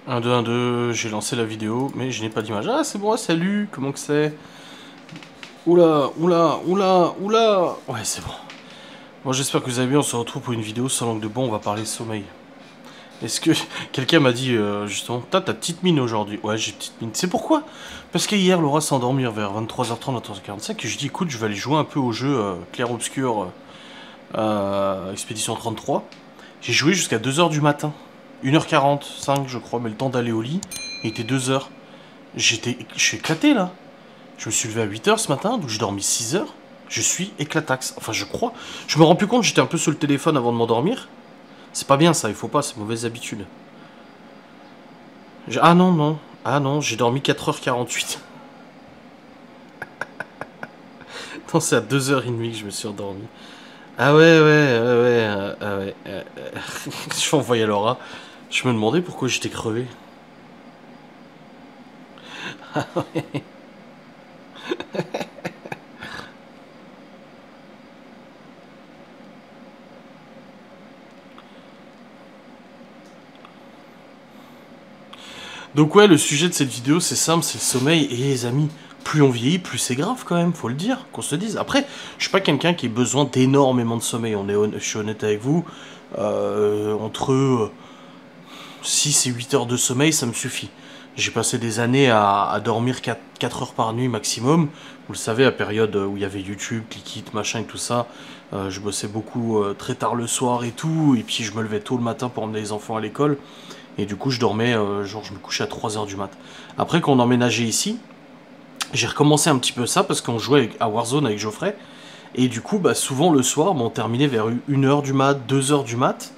Un 2 1 2 j'ai lancé la vidéo, mais je n'ai pas d'image. Ah, c'est bon, salut, comment que c'est? Oula, oula, oula, oula. Ouais, c'est bon. Bon, j'espère que vous allez bien, on se retrouve pour une vidéo sans langue de bois, on va parler sommeil. Est-ce que quelqu'un m'a dit justement, t'as ta petite mine aujourd'hui? Ouais, j'ai petite mine. C'est pourquoi? Parce qu'hier, Laura s'est endormie vers 23h30, 23h45, et je dis, écoute, je vais aller jouer un peu au jeu Clair-Obscur Expédition 33. J'ai joué jusqu'à 2h du matin. 1h45, je crois, mais le temps d'aller au lit, il était 2h. Je suis éclaté là. Je me suis levé à 8h ce matin, donc j'ai dormi 6h. Je suis éclatax. Enfin, je crois. Je me rends plus compte, j'étais un peu sur le téléphone avant de m'endormir. C'est pas bien ça, il faut pas, c'est mauvaise habitude. Ah non, non. Ah non, j'ai dormi 4h48. Non, c'est à 2h30 que je me suis endormi. Ah ouais, ouais, ouais, ouais. Ah ouais. Je vais envoyer Laura. Je me demandais pourquoi j'étais crevé. Donc ouais, le sujet de cette vidéo, c'est simple, c'est le sommeil. Et les amis, plus on vieillit, plus c'est grave quand même, faut le dire, qu'on se dise. Après, je suis pas quelqu'un qui ait besoin d'énormément de sommeil, je suis honnête avec vous. Entre 6 et 8 heures de sommeil, ça me suffit. J'ai passé des années à dormir 4 heures par nuit maximum. Vous le savez, à période où il y avait YouTube, Clickit, machin et tout ça. Je bossais beaucoup très tard le soir et tout. Et puis je me levais tôt le matin pour emmener les enfants à l'école. Et du coup, je dormais, genre, je me couchais à 3 heures du mat. Après, quand on emménageait ici, j'ai recommencé un petit peu ça parce qu'on jouait à Warzone avec Geoffrey. Et du coup, bah, souvent le soir, on terminait vers 1h du mat, 2h du mat.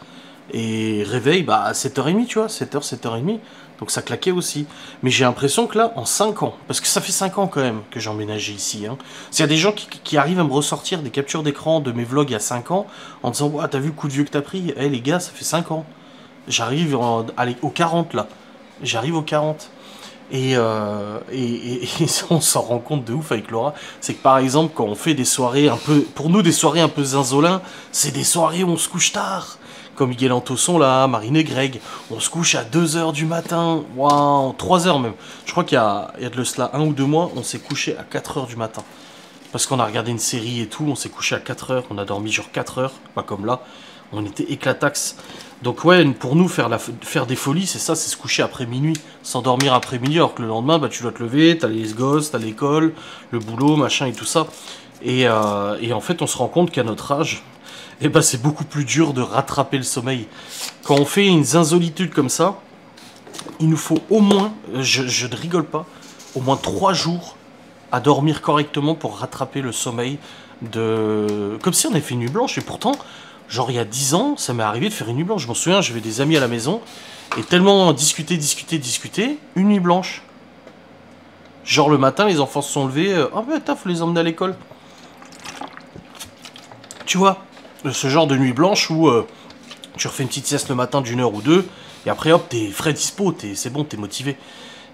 Et réveil, bah, à 7h30, tu vois, 7h, 7h30. Donc ça claquait aussi. Mais j'ai l'impression que là, en 5 ans, parce que ça fait 5 ans quand même que j'ai emménagé ici, hein. S'il y a des gens qui arrivent à me ressortir des captures d'écran de mes vlogs il y a 5 ans, en disant, ouah, t'as vu le coup de vieux que t'as pris? Eh les gars, ça fait 5 ans. J'arrive allez, aux 40 là. J'arrive aux 40. Et on s'en rend compte de ouf avec Laura. C'est que par exemple, quand on fait des soirées un peu. Pour nous, des soirées un peu zinzolin, c'est des soirées où on se couche tard. Comme Miguel Antosson là, Marine et Greg. On se couche à 2h du matin. Waouh, 3h même. Je crois il y a de cela 1 ou 2 mois, on s'est couché à 4h du matin. Parce qu'on a regardé une série et tout, on s'est couché à 4h, on a dormi genre 4h, pas comme là. On était éclatax. Donc ouais, pour nous, faire des folies, c'est ça, c'est se coucher après minuit, s'endormir après minuit, alors que le lendemain, bah, tu dois te lever, t'as les gosses, t'as l'école, le boulot, machin et tout ça. Et en fait, on se rend compte qu'à notre âge, eh ben, c'est beaucoup plus dur de rattraper le sommeil. Quand on fait une zinzolitude comme ça, il nous faut au moins, je ne rigole pas, au moins 3 jours à dormir correctement pour rattraper le sommeil de... Comme si on avait fait une nuit blanche, et pourtant, genre il y a 10 ans, ça m'est arrivé de faire une nuit blanche. Je m'en souviens, j'avais des amis à la maison, et tellement discuter, discuter, discuter, une nuit blanche. Genre le matin, les enfants se sont levés, oh mais attends, faut les emmener à l'école. Tu vois, ce genre de nuit blanche où tu refais une petite sieste le matin d'1 heure ou 2, et après hop, t'es frais dispo, c'est bon, t'es motivé.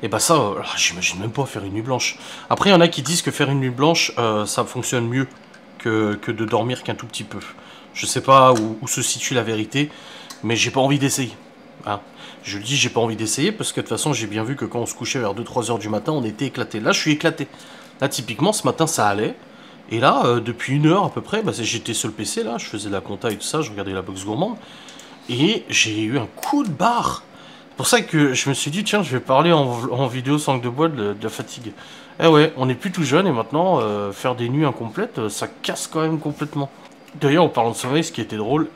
Et bah ça, j'imagine même pas faire une nuit blanche. Après, il y en a qui disent que faire une nuit blanche, ça fonctionne mieux que de dormir qu'un tout petit peu. Je sais pas où se situe la vérité, mais j'ai pas envie d'essayer. Hein. Je le dis, j'ai pas envie d'essayer, parce que de toute façon, j'ai bien vu que quand on se couchait vers 2-3 heures du matin, on était éclaté. Là, je suis éclaté. Là, typiquement, ce matin, ça allait. Et là, depuis 1 heure à peu près, bah, j'étais sur le PC, là, je faisais la compta et tout ça, je regardais la box gourmande, et j'ai eu un coup de barre. C'est pour ça que je me suis dit, tiens, je vais parler en vidéo sans langue de bois de la fatigue. Eh ouais, on n'est plus tout jeune et maintenant, faire des nuits incomplètes, ça casse quand même complètement. D'ailleurs, en parlant de sommeil, ce qui était drôle,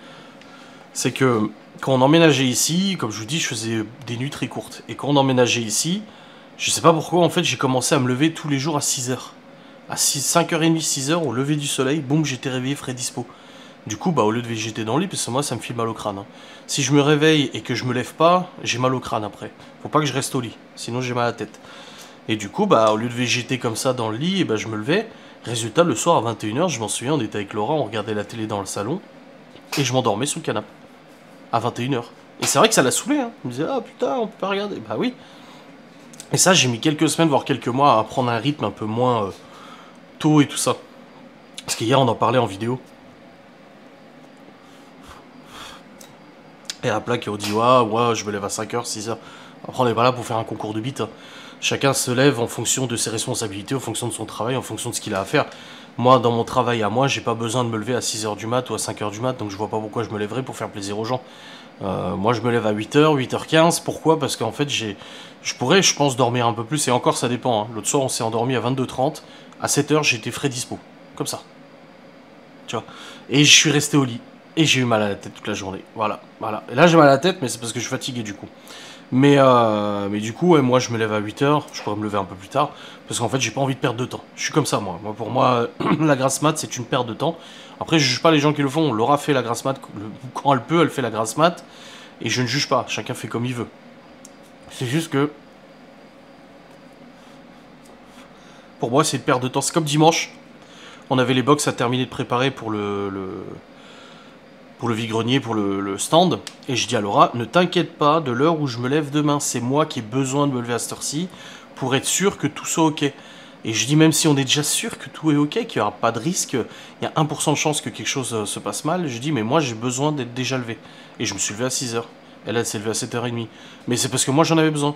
c'est que quand on emménageait ici, comme je vous dis, je faisais des nuits très courtes. Et quand on emménageait ici, je sais pas pourquoi, en fait, j'ai commencé à me lever tous les jours à 6h. À 5h30, 6h, au lever du soleil, boum, j'étais réveillé, frais dispo. Du coup, bah, au lieu de végéter dans le lit, parce que moi, ça me file mal au crâne, hein. Si je me réveille et que je me lève pas, j'ai mal au crâne après. Faut pas que je reste au lit, sinon j'ai mal à la tête. Et du coup, bah, au lieu de végéter comme ça dans le lit, bah, je me levais. Résultat, le soir à 21h, je m'en souviens, on était avec Laura, on regardait la télé dans le salon, et je m'endormais sous le canapé. À 21h. Et c'est vrai que ça l'a saoulé, hein. Je me disait, ah putain, on peut pas regarder. Bah oui. Et ça, j'ai mis quelques semaines, voire quelques mois, à prendre un rythme un peu moins tôt et tout ça. Parce qu'hier, on en parlait en vidéo. Et à plat qui ont dit, ouais, je me lève à 5h, 6h. Après, on n'est pas là pour faire un concours de bite. Hein. Chacun se lève en fonction de ses responsabilités, en fonction de son travail, en fonction de ce qu'il a à faire. Moi, dans mon travail à moi, j'ai pas besoin de me lever à 6h du mat ou à 5h du mat, donc je vois pas pourquoi je me lèverais pour faire plaisir aux gens. Moi, je me lève à 8h, 8h15. Pourquoi? Parce qu'en fait, je pourrais, je pense, dormir un peu plus, et encore, ça dépend. Hein. L'autre soir, on s'est endormi à 22h30. À 7h, j'étais frais dispo. Comme ça. Tu vois. Et je suis resté au lit. Et j'ai eu mal à la tête toute la journée. Voilà. Et là, j'ai mal à la tête, mais c'est parce que je suis fatigué, du coup. Mais du coup, ouais, moi je me lève à 8h, je pourrais me lever un peu plus tard, parce qu'en fait j'ai pas envie de perdre de temps. Je suis comme ça moi. Pour moi, la grasse mat c'est une perte de temps. Après je juge pas les gens qui le font, Laura fait la grasse mat, quand elle peut elle fait la grasse mat, et je ne juge pas, chacun fait comme il veut. C'est juste que, pour moi c'est une perte de temps, c'est comme dimanche, on avait les box à terminer de préparer pour le vide-grenier, pour le stand, et je dis à Laura, ne t'inquiète pas de l'heure où je me lève demain, c'est moi qui ai besoin de me lever à cette heure-ci, pour être sûr que tout soit ok. Et je dis, même si on est déjà sûr que tout est ok, qu'il n'y aura pas de risque, il y a 1% de chance que quelque chose se passe mal, je dis, mais moi j'ai besoin d'être déjà levé. Et je me suis levé à 6h. Elle s'est levée à 7h30. Mais c'est parce que moi j'en avais besoin.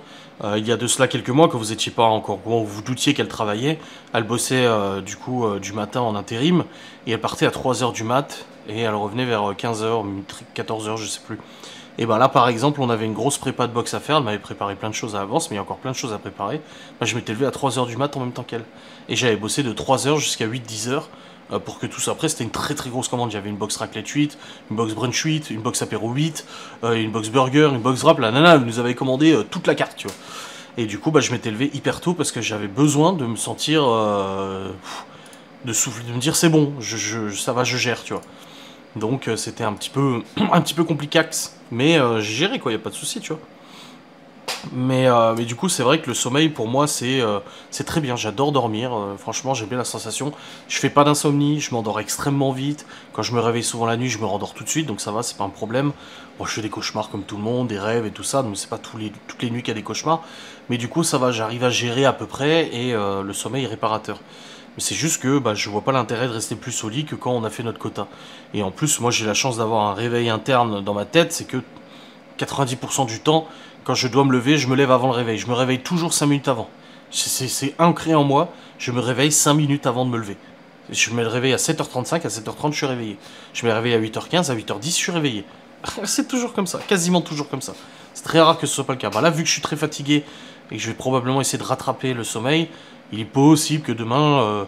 Il y a de cela quelques mois, quand vous n'étiez pas encore au courant, vous vous doutiez qu'elle travaillait, elle bossait du matin en intérim, et elle partait à 3h du mat, et elle revenait vers 15h, 14h, je sais plus. Et ben là, par exemple, on avait une grosse prépa de boxe à faire, elle m'avait préparé plein de choses à l'avance, mais il y a encore plein de choses à préparer. Ben, je m'étais levé à 3h du mat en même temps qu'elle. Et j'avais bossé de 3h jusqu'à 8-10h pour que tout ça. Après, c'était une très très grosse commande. J'avais une box raclette 8, une box brunch 8, une box apéro 8, une box burger, une box wrap. La nana, elle nous avait commandé toute la carte, tu vois. Et du coup, bah, je m'étais levé hyper tôt parce que j'avais besoin de me sentir... de souffler, de me dire c'est bon, ça va, je gère, tu vois. Donc c'était un petit peu complicax, mais j'ai géré quoi, y a pas de souci, tu vois. Mais du coup c'est vrai que le sommeil pour moi c'est très bien, j'adore dormir, franchement j'aime bien la sensation. Je fais pas d'insomnie, je m'endors extrêmement vite, quand je me réveille souvent la nuit je me rendors tout de suite, donc ça va, c'est pas un problème. Moi je fais des cauchemars comme tout le monde, des rêves et tout ça, donc c'est pas toutes les nuits qu'il y a des cauchemars, mais du coup ça va, j'arrive à gérer à peu près, et le sommeil est réparateur. Mais c'est juste que bah, je vois pas l'intérêt de rester plus au lit que quand on a fait notre quota. Et en plus, moi j'ai la chance d'avoir un réveil interne dans ma tête, c'est que 90% du temps, quand je dois me lever, je me lève avant le réveil. Je me réveille toujours 5 minutes avant. C'est ancré en moi, je me réveille 5 minutes avant de me lever. Je me réveille à 7h35, à 7h30 je suis réveillé. Je me réveille à 8h15, à 8h10 je suis réveillé. C'est toujours comme ça, quasiment toujours comme ça. C'est très rare que ce soit pas le cas. Bah là, vu que je suis très fatigué et que je vais probablement essayer de rattraper le sommeil, il est possible que demain,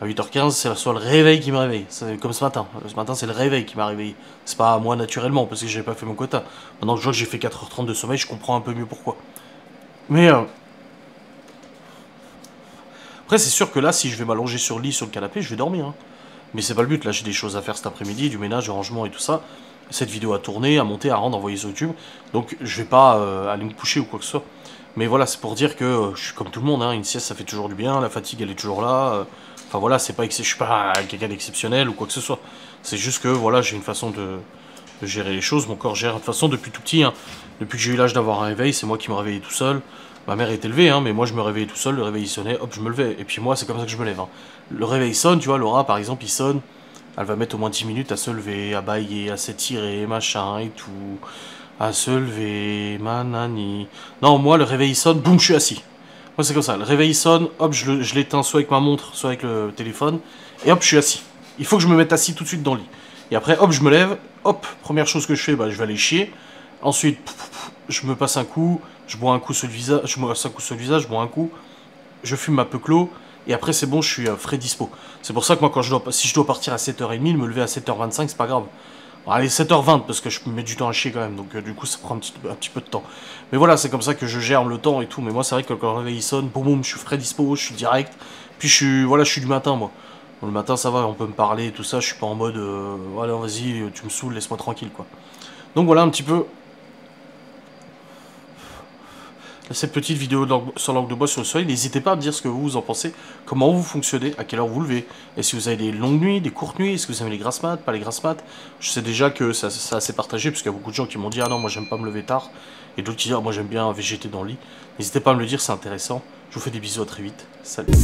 à 8h15, ce soit le réveil qui me réveille. C'est comme ce matin. Ce matin, c'est le réveil qui m'a réveillé. C'est pas moi naturellement, parce que j'ai pas fait mon quota. Maintenant que je vois que j'ai fait 4h30 de sommeil, je comprends un peu mieux pourquoi. Mais après, c'est sûr que là, si je vais m'allonger sur le lit, sur le canapé, je vais dormir. Hein. Mais c'est pas le but. Là, j'ai des choses à faire cet après-midi, du ménage, du rangement et tout ça. Cette vidéo à tourner, à monter, à rendre, à envoyer sur YouTube. Donc, je vais pas aller me coucher ou quoi que ce soit. Mais voilà, c'est pour dire que je suis comme tout le monde, hein, une sieste ça fait toujours du bien, la fatigue elle est toujours là. Enfin voilà, c'est pas je suis pas quelqu'un d'exceptionnel ou quoi que ce soit. C'est juste que voilà, j'ai une façon de gérer les choses, mon corps gère de toute façon depuis tout petit. Hein. Depuis que j'ai eu l'âge d'avoir un réveil, c'est moi qui me réveillais tout seul. Ma mère était levée, hein, mais moi je me réveillais tout seul, le réveil il sonnait, hop je me levais. Et puis moi c'est comme ça que je me lève. Hein. Le réveil sonne, tu vois, Laura par exemple il sonne, elle va mettre au moins 10 minutes à se lever, à bailler, à s'étirer, machin et tout. À se lever, manani. Non, moi, le réveil sonne, boum, je suis assis. Moi, c'est comme ça. Le réveil sonne, hop, je l'éteins soit avec ma montre, soit avec le téléphone, et hop, je suis assis. Il faut que je me mette assis tout de suite dans le lit. Et après, hop, je me lève, hop, première chose que je fais, bah, je vais aller chier. Ensuite, je me passe un coup, je bois un coup sur le visage, je me passe un coup sur le visage, je bois un coup, je fume ma peu clos, et après, c'est bon, je suis frais dispo. C'est pour ça que moi, si je dois partir à 7h30, me lever à 7h25, c'est pas grave. Bon, allez, 7h20, parce que je mets du temps à chier quand même, donc du coup ça prend un petit peu de temps. Mais voilà, c'est comme ça que je gère le temps et tout, mais moi c'est vrai que quand le réveil sonne, boum boum, je suis frais dispo, je suis direct, puis je suis du matin moi. Bon, le matin ça va, on peut me parler et tout ça, je suis pas en mode, voilà vas-y, tu me saoules, laisse-moi tranquille quoi. Donc voilà un petit peu cette petite vidéo sur langue de bois sur le soleil. N'hésitez pas à me dire ce que vous en pensez, comment vous fonctionnez, à quelle heure vous levez. Est-ce que vous avez des longues nuits, des courtes nuits, est-ce que vous aimez les grasses mat, pas les grasses mat. Je sais déjà que c'est assez partagé, parce qu'il y a beaucoup de gens qui m'ont dit « Ah non, moi j'aime pas me lever tard », et d'autres qui disent « Ah, moi j'aime bien végéter dans le lit ». N'hésitez pas à me le dire, c'est intéressant. Je vous fais des bisous, à très vite. Salut.